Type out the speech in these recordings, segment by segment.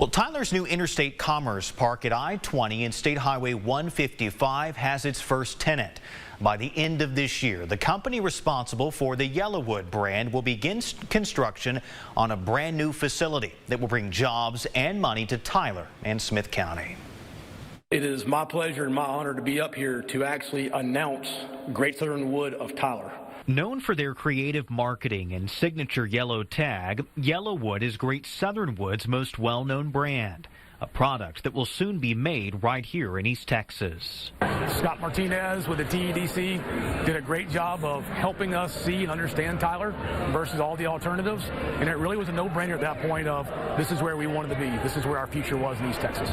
Well, Tyler's new Interstate Commerce Park at I-20 and State Highway 155 has its first tenant. By the end of this year, the company responsible for the YellaWood brand will begin construction on a brand new facility that will bring jobs and money to Tyler and Smith County. It is my pleasure and my honor to be up here to actually announce Great Southern Wood of Tyler. Known for their creative marketing and signature yellow tag, YellaWood is Great Southern Wood's most well-known brand, a product that will soon be made right here in East Texas. Scott Martinez with the TEDC did a great job of helping us see and understand Tyler versus all the alternatives, and it really was a no-brainer at that point of this is where we wanted to be. This is where our future was in East Texas.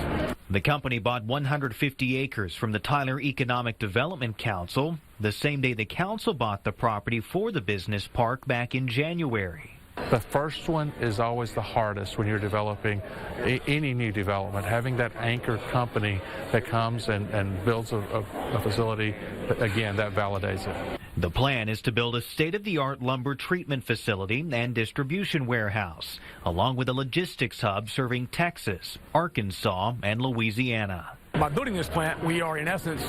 The company bought 150 acres from the Tyler Economic Development Council the same day the council bought the property for the business park back in January. The first one is always the hardest when you're developing any new development. Having that anchor company that comes and builds a facility, again, that validates it. The plan is to build a state-of-the-art lumber treatment facility and distribution warehouse, along with a logistics hub serving Texas, Arkansas, and Louisiana. By building this plant, we are in essence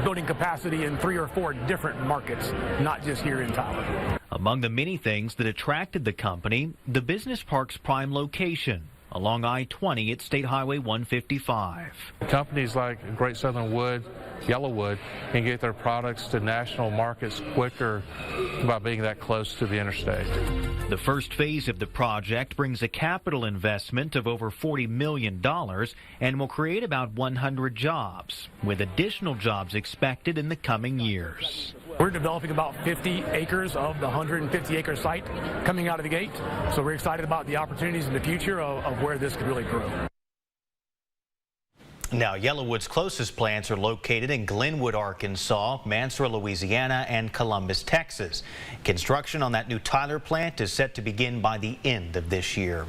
building capacity in 3 or 4 different markets, not just here in Tyler. Among the many things that attracted the company, the business park's prime location along I-20 at State Highway 155. Companies like Great Southern Wood, YellaWood can get their products to national markets quicker by being that close to the interstate. The first phase of the project brings a capital investment of over $40 million and will create about 100 jobs, with additional jobs expected in the coming years. We're developing about 50 acres of the 150-acre site coming out of the gate, so we're excited about the opportunities in the future of where this could really grow. Now, YellaWood's closest plants are located in Glenwood, Arkansas, Mansura, Louisiana, and Columbus, Texas. Construction on that new Tyler plant is set to begin by the end of this year.